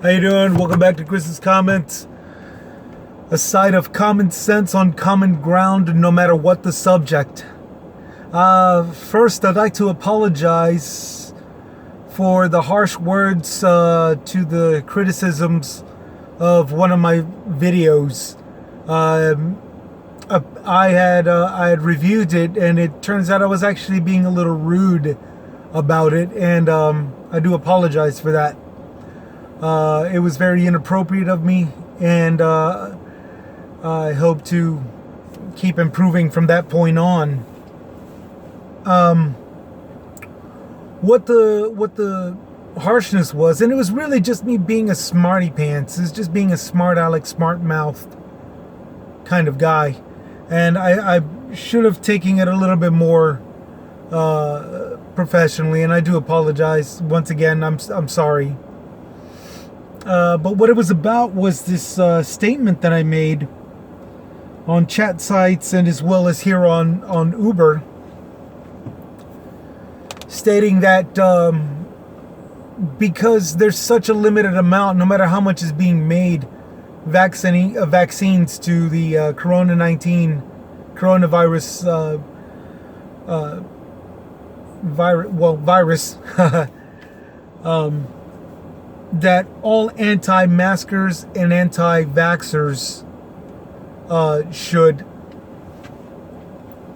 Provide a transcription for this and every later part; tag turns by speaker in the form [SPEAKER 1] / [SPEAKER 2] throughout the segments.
[SPEAKER 1] How you doing? Welcome back to Chris's Comments. A side of common sense on common ground, no matter what the subject. First, I'd like to apologize for the harsh words to the criticisms of one of my videos. I had reviewed it, and it turns out I was actually being a little rude about it, and I do apologize for that. It was very inappropriate of me, and I hope to keep improving from that point on. What the harshness was, and it was really just me being a smarty pants. It's just being a smart aleck, smart mouthed kind of guy, and I should have taken it a little bit more professionally, and I do apologize once again. I'm sorry. But what it was about was this statement that I made on chat sites and as well as here on Uber, stating that because there's such a limited amount, no matter how much is being made, vaccines to the coronavirus virus, that all anti-maskers and anti-vaxxers should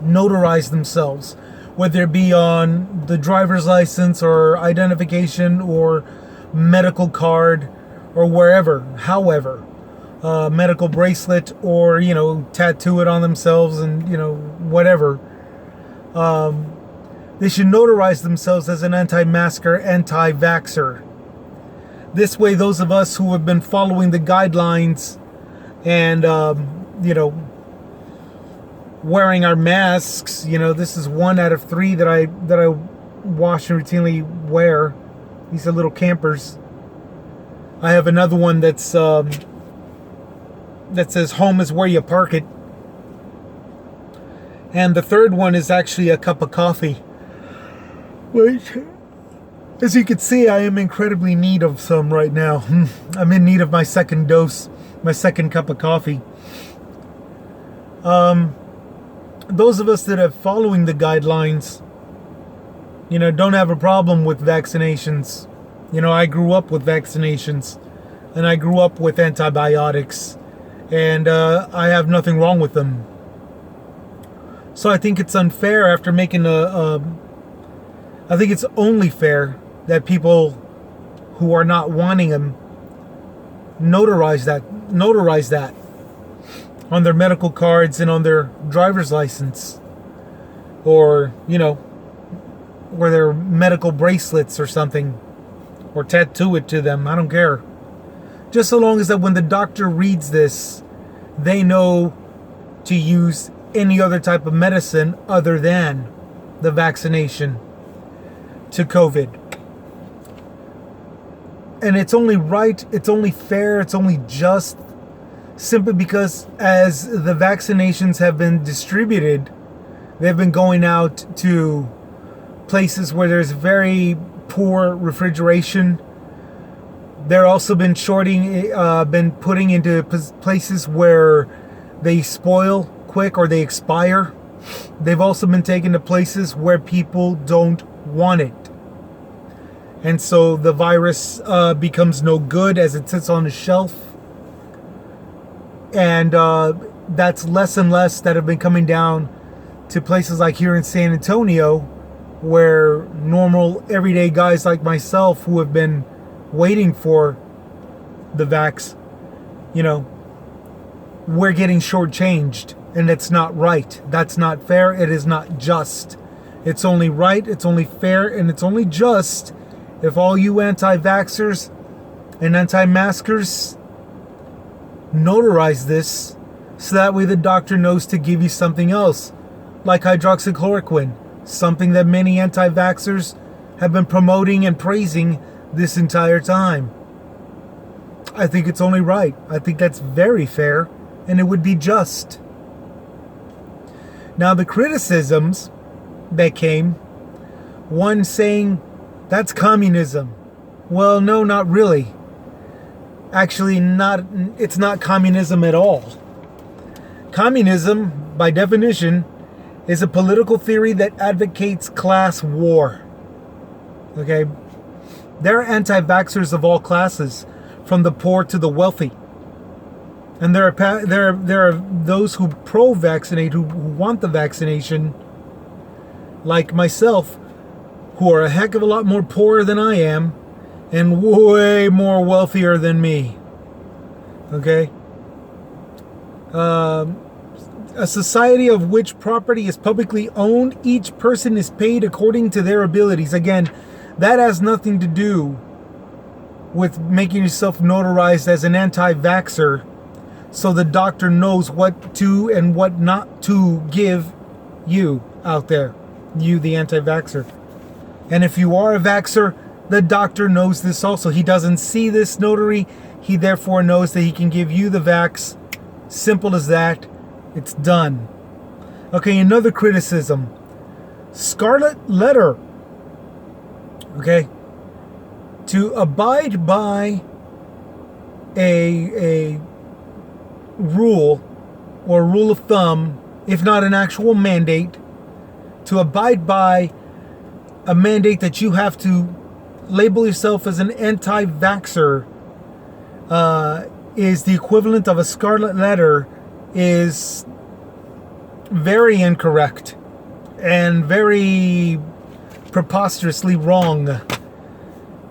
[SPEAKER 1] notarize themselves, whether it be on the driver's license or identification or medical card or wherever, however, medical bracelet, or, tattoo it on themselves and, whatever. They should notarize themselves as an anti-masker, anti-vaxxer. This way, those of us who have been following the guidelines and, wearing our masks, this is 1 out of 3 that I wash and routinely wear. These are little campers. I have another one that's that says "Home is where you park it," and the third one is actually a cup of coffee. Which, as you can see, I am incredibly in need of some right now. I'm in need of my second dose, my second cup of coffee. Those of us that are following the guidelines, don't have a problem with vaccinations. I grew up with vaccinations, and I grew up with antibiotics, and I have nothing wrong with them. So I think it's unfair after making I think it's only fair that people who are not wanting them notarize that on their medical cards and on their driver's license, or or their medical bracelets or something, or tattoo it to them. I don't care. Just so long as that when the doctor reads this, they know to use any other type of medicine other than the vaccination to COVID. And it's only right, it's only fair, it's only just, simply because as the vaccinations have been distributed, they've been going out to places where there's very poor refrigeration. They're also been been putting into places where they spoil quick or they expire. They've also been taken to places where people don't want it. And so the virus becomes no good as it sits on the shelf. And that's less and less that have been coming down to places like here in San Antonio, where normal, everyday guys like myself who have been waiting for the vax, we're getting shortchanged. And it's not right. That's not fair. It is not just. It's only right, it's only fair, and it's only just if all you anti-vaxxers and anti-maskers notarize this, so that way the doctor knows to give you something else, like hydroxychloroquine, something that many anti-vaxxers have been promoting and praising this entire time. I think it's only right. I think that's very fair, and it would be just. Now, the criticisms that came, one saying, that's communism. Well, no, not really. actually not, it's not communism at all. Communism, by definition, is a political theory that advocates class war. Okay? There are anti-vaxxers of all classes, from the poor to the wealthy. And there are those who pro-vaccinate, who want the vaccination, like myself, who are a heck of a lot more poorer than I am, and way more wealthier than me. Okay? A society of which property is publicly owned, each person is paid according to their abilities. Again, that has nothing to do with making yourself notarized as an anti-vaxxer, so the doctor knows what to and what not to give you out there, you the anti-vaxxer. And if you are a vaxxer, the doctor knows this also. He doesn't see this notary, he therefore knows that he can give you the vax. Simple as that. It's done. Okay, another criticism. Scarlet letter. Okay? To abide by a rule or rule of thumb, if not an actual mandate, to abide by a mandate that you have to label yourself as an anti-vaxxer is the equivalent of a scarlet letter, is very incorrect and very preposterously wrong.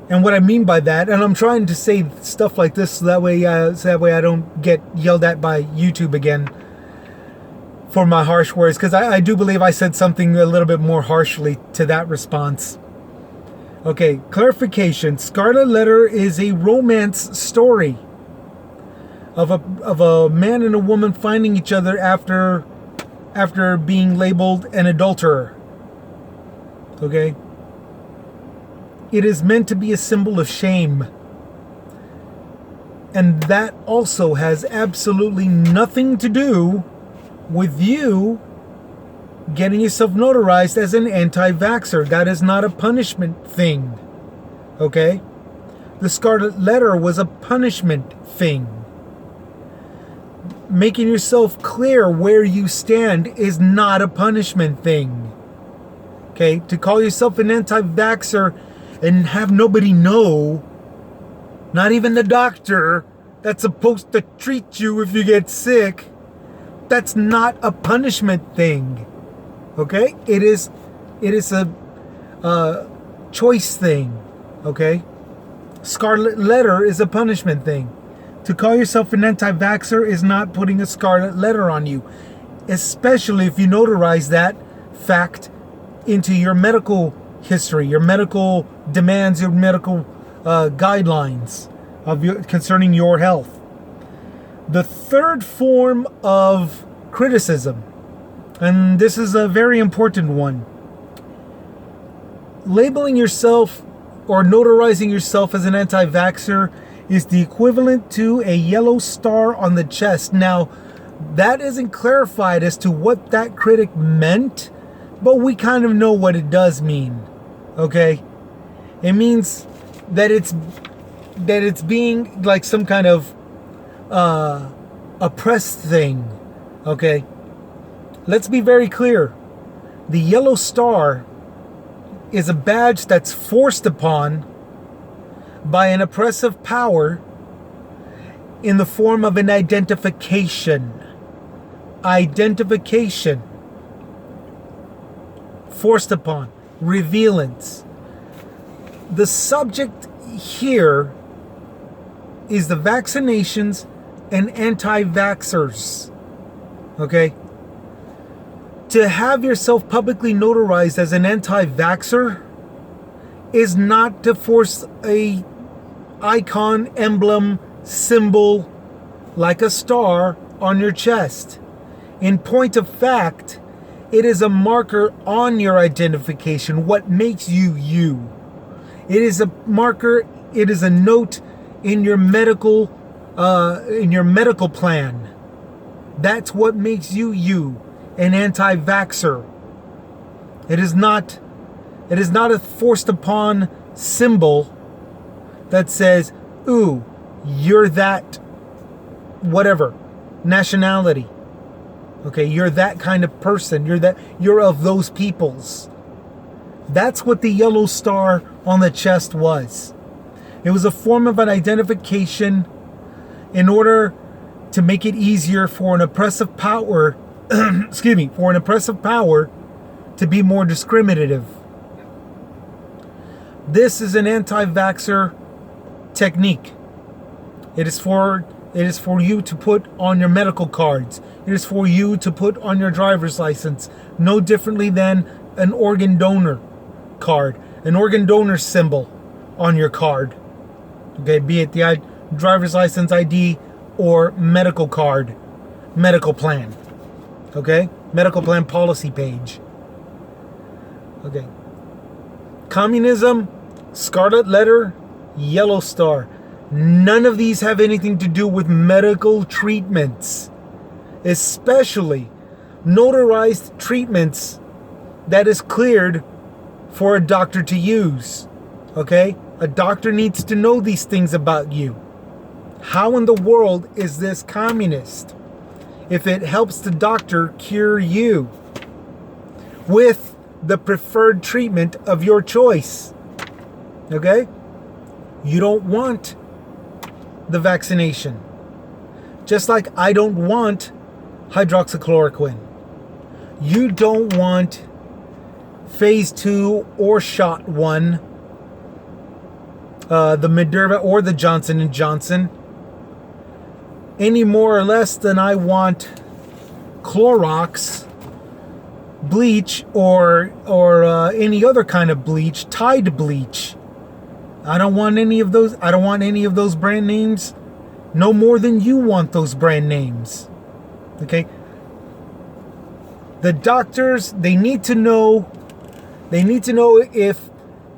[SPEAKER 1] And what I mean by that, and I'm trying to say stuff like this so that way I don't get yelled at by YouTube again for my harsh words, because I do believe I said something a little bit more harshly to that response. Okay, clarification. Scarlet Letter is a romance story of a man and a woman finding each other after being labeled an adulterer. Okay? It is meant to be a symbol of shame. And that also has absolutely nothing to do with you getting yourself notarized as an anti-vaxxer. That is not a punishment thing. Okay? The Scarlet Letter was a punishment thing. Making yourself clear where you stand is not a punishment thing. Okay? To call yourself an anti-vaxxer and have nobody know, not even the doctor that's supposed to treat you if you get sick, that's not a punishment thing. Okay? It is a choice thing. Okay? Scarlet Letter is a punishment thing. To call yourself an anti-vaxxer is not putting a scarlet letter on you, especially if you notarize that fact into your medical history, your medical demands, your medical guidelines concerning your health. The third form of criticism, and this is a very important one, labeling yourself or notarizing yourself as an anti-vaxxer is the equivalent to a yellow star on the chest. Now, that isn't clarified as to what that critic meant, but we kind of know what it does mean. Okay? It means that it's being like some kind of oppressed thing. Okay? Let's be very clear. The yellow star is a badge that's forced upon by an oppressive power in the form of an identification. Identification. Forced upon. Revealance. The subject here is the vaccinations and anti-vaxxers. Okay? To have yourself publicly notarized as an anti-vaxxer is not to force a icon, emblem, symbol like a star on your chest. In point of fact, it is a marker on your identification, what makes you you. It is a marker, it is a note in your medical plan. That's what makes you you, an anti-vaxxer. It is not a forced upon symbol that says, ooh, you're that whatever nationality. Okay, you're that kind of person. You're of those peoples. That's what the yellow star on the chest was. It was a form of an identification in order to make it easier for an oppressive power, for an oppressive power to be more discriminative. This is an anti-vaxxer technique. It is for you to put on your medical cards. It is for you to put on your driver's license, no differently than an organ donor card, an organ donor symbol on your card. Okay, be it the driver's license ID or medical card, medical plan. Okay, medical plan policy page. Okay, communism, scarlet letter, yellow star. None of these have anything to do with medical treatments, especially notarized treatments that is cleared for a doctor to use. Okay? A doctor needs to know these things about you. How in the world is this communist if it helps the doctor cure you with the preferred treatment of your choice? Okay? You don't want the vaccination. Just like I don't want hydroxychloroquine. You don't want phase 2 or shot 1, the Moderna or the Johnson & Johnson, any more or less than I want Clorox, bleach, or any other kind of bleach, Tide bleach. I don't want any of those. I don't want any of those brand names no more than you want those brand names. Okay? The doctors, they need to know if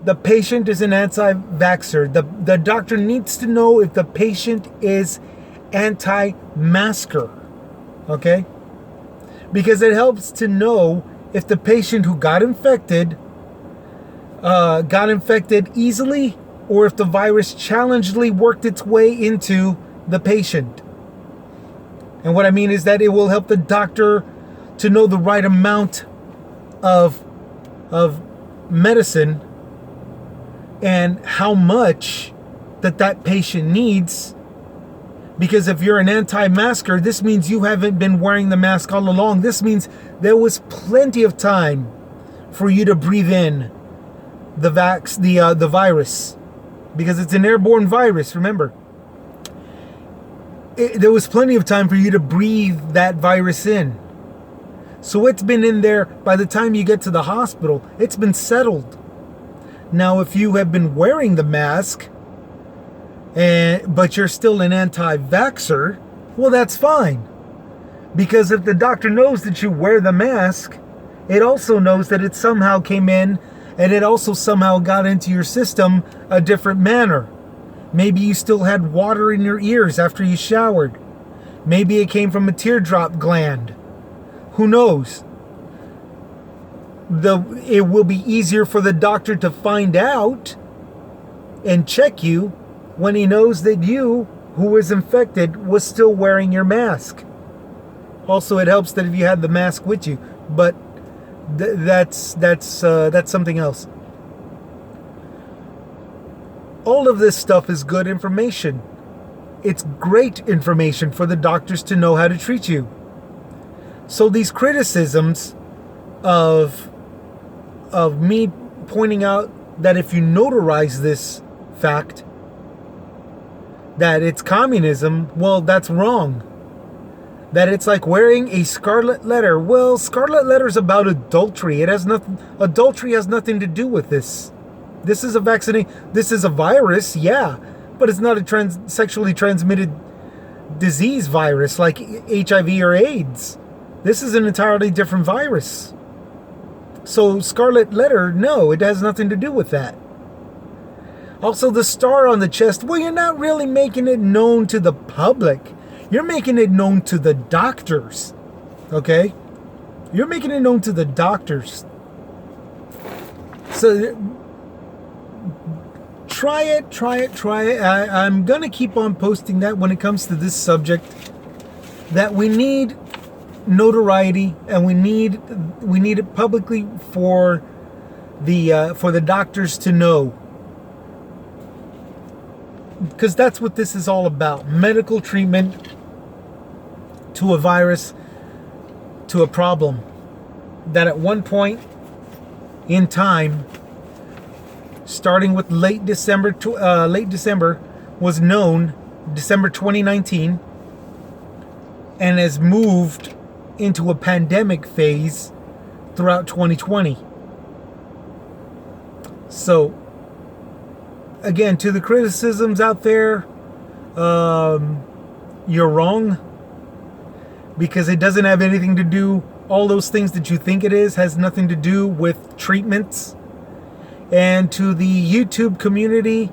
[SPEAKER 1] the patient is an anti-vaxxer. The doctor needs to know if the patient is anti-masker. Okay? Because it helps to know if the patient who got infected easily, or if the virus challengingly worked its way into the patient. And what I mean is that it will help the doctor to know the right amount of medicine and how much that patient needs. Because if you're an anti-masker, this means you haven't been wearing the mask all along. This means there was plenty of time for you to breathe in the virus. Because it's an airborne virus, remember. There was plenty of time for you to breathe that virus in. So it's been in there by the time you get to the hospital. It's been settled. Now, if you have been wearing the mask, but you're still an anti-vaxxer, well, that's fine. Because if the doctor knows that you wear the mask, it also knows that it somehow came in and it also somehow got into your system a different manner. Maybe you still had water in your ears after you showered. Maybe it came from a teardrop gland. Who knows? It will be easier for the doctor to find out and check you when he knows that you, who was infected, was still wearing your mask. Also, it helps that if you had the mask with you, but that's something else. All of this stuff is good information. It's great information for the doctors to know how to treat you. So these criticisms of me pointing out that if you notarize this fact, that it's communism, well, that's wrong. That it's like wearing a scarlet letter. Well, scarlet letter is about adultery. Adultery has nothing to do with this. This is a vaccination. This is a virus, yeah, but it's not a sexually transmitted disease virus like HIV or AIDS. This is an entirely different virus. So scarlet letter, no, it has nothing to do with that. Also, the star on the chest, well, you're not really making it known to the public. You're making it known to the doctors. Okay? You're making it known to the doctors. So try it. I'm gonna keep on posting that when it comes to this subject, that we need notoriety, and we need it publicly for the doctors to know, because that's what this is all about: medical treatment to a virus, to a problem that at one point in time, starting with late December was known, December 2019, and has moved into a pandemic phase throughout 2020. So, again, to the criticisms out there, you're wrong, because it doesn't have anything to do, all those things that you think it is, has nothing to do with treatments. And to the YouTube community,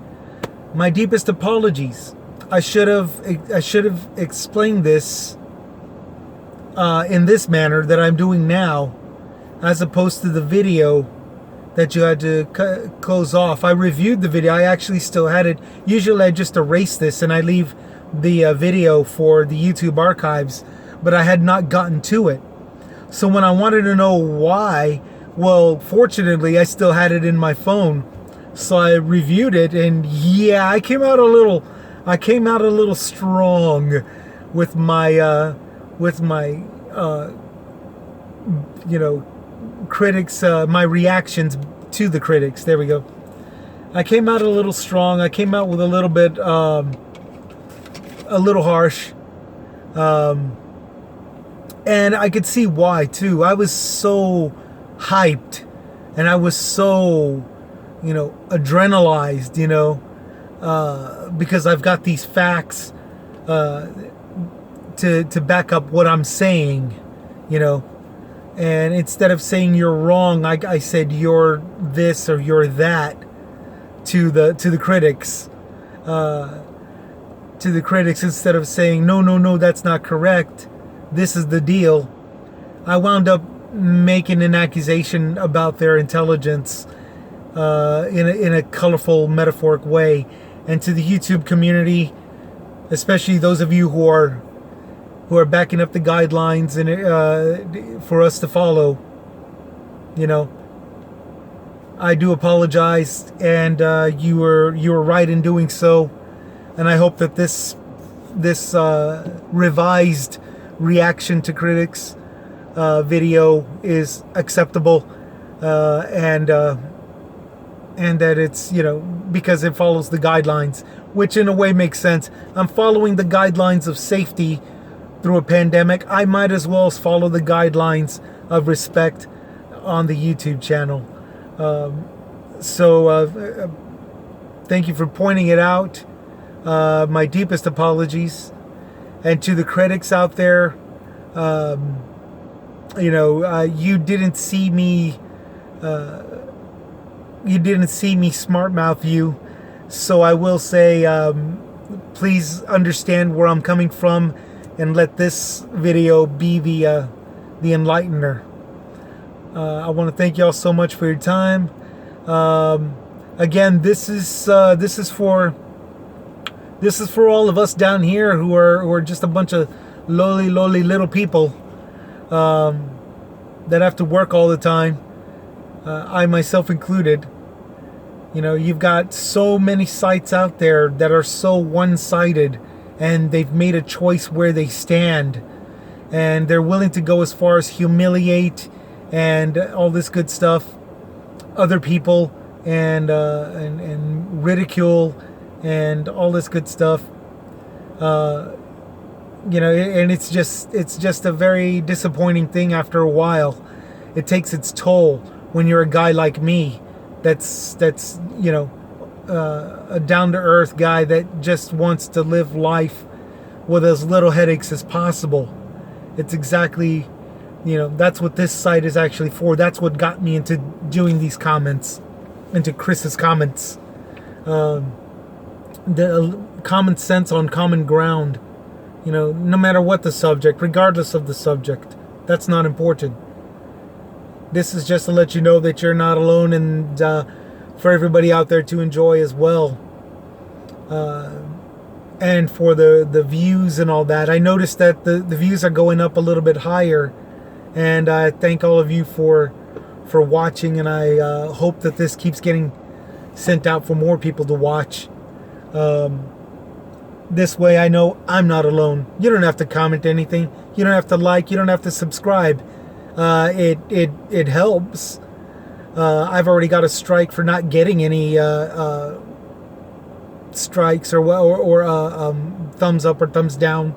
[SPEAKER 1] my deepest apologies. I should have explained this in this manner that I'm doing now, as opposed to the video that you had to close off. I reviewed the video. I actually still had it. Usually I just erase this and I leave the video for the YouTube archives, but I had not gotten to it. So when I wanted to know why, well, fortunately I still had it in my phone. So I reviewed it, and yeah, I came out a little strong with my critics, my reactions to the critics. There we go. I came out a little strong. I came out with a little bit, a little harsh. And I could see why too. I was so hyped, and I was so, adrenalized, because I've got these facts to back up what I'm saying, and instead of saying you're wrong, I said you're this or you're that to the critics, instead of saying no, that's not correct, this is the deal. I wound up making an accusation about their intelligence in a colorful, metaphoric way. And to the YouTube community, especially those of you who are backing up the guidelines and for us to follow, I do apologize, and you were right in doing so. And I hope that this revised reaction to critics video is acceptable, and that it's, because it follows the guidelines, which in a way makes sense. I'm following the guidelines of safety through a pandemic. I might as well follow the guidelines of respect on the YouTube channel. So thank you for pointing it out. My deepest apologies. And to the critics out there, you didn't see me smart mouth you. So I will say, please understand where I'm coming from, and let this video be the enlightener. I want to thank y'all so much for your time. Again, this is for all of us down here who are just a bunch of lowly little people that have to work all the time. I myself included. You've got so many sites out there that are so one-sided, and they've made a choice where they stand, and they're willing to go as far as humiliate and all this good stuff, other people, and ridicule and all this good stuff. And it's just a very disappointing thing after a while. It takes its toll when you're a guy like me that's a down-to-earth guy that just wants to live life with as little headaches as possible. It's exactly, that's what this site is actually for. That's what got me into doing these comments, into Chris's comments. The common sense on common ground, no matter what the subject, regardless of the subject. That's not important. This is just to let you know that you're not alone, and for everybody out there to enjoy as well. And for the views and all that. I noticed that the views are going up a little bit higher, and I thank all of you for watching, and I hope that this keeps getting sent out for more people to watch. This way I know I'm not alone. You don't have to comment anything. You don't have to like. You don't have to subscribe. It helps. I've already got a strike for not getting any strikes or thumbs up or thumbs down.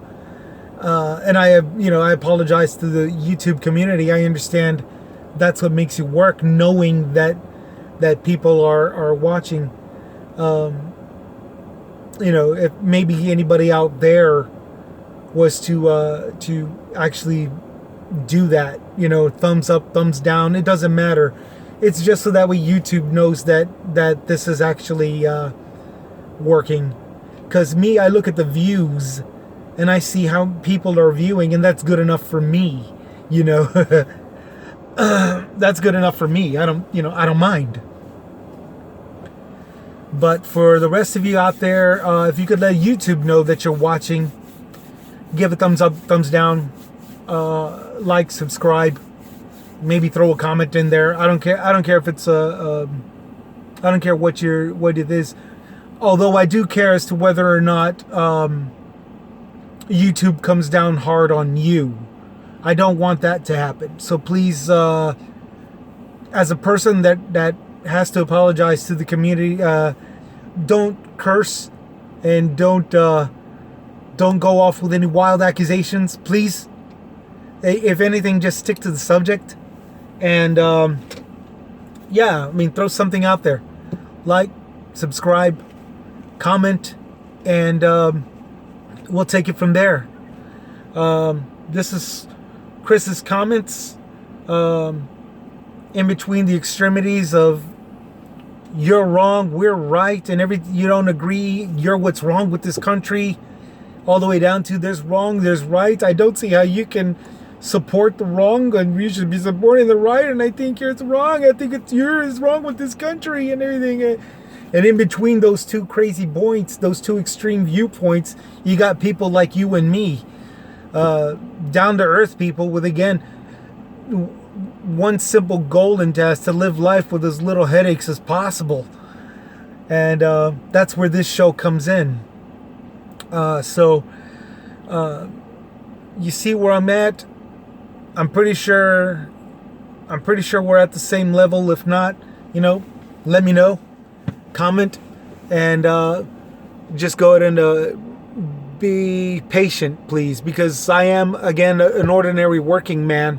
[SPEAKER 1] And I apologize to the YouTube community. I understand that's what makes you work, knowing that people are watching. If maybe anybody out there was to actually do that, thumbs up, thumbs down, it doesn't matter. It's just so that way YouTube knows that this is actually working. Because me, I look at the views and I see how people are viewing, and that's good enough for me. That's good enough for me. I don't mind. But for the rest of you out there, if you could let YouTube know that you're watching, give a thumbs up, thumbs down, like, subscribe, maybe throw a comment in there. I don't care. I don't care if it's I don't care what it is. Although I do care as to whether or not YouTube comes down hard on you. I don't want that to happen. So please, as a person that has to apologize to the community, don't curse and don't go off with any wild accusations, please. If anything, just stick to the subject. And throw something out there. Like, subscribe, comment, and we'll take it from there. This is Chris's comments, in between the extremities of you're wrong, we're right, and you don't agree, you're what's wrong with this country, all the way down to there's wrong, there's right. I don't see how you can support the wrong and you should be supporting the right, and I think it's wrong. I think yours wrong with this country and everything. And in between those two crazy points, those two extreme viewpoints, you got people like you and me, down to earth people with, again, one simple goal and task: to live life with as little headaches as possible. And that's where this show comes in. So you see where I'm at. I'm pretty sure we're at the same level. If not, let me know. Comment, and just go ahead and be patient, please, because I am, again, an ordinary working man.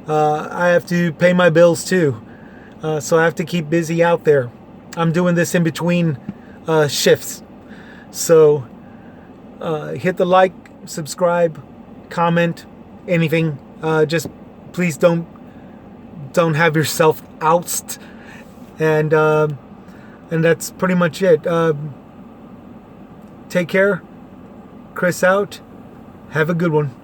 [SPEAKER 1] I have to pay my bills too, so I have to keep busy out there. I'm doing this in between shifts. So hit the like, subscribe, comment, anything. Just please don't have yourself oust, and that's pretty much it. Take care. Chris out. Have a good one.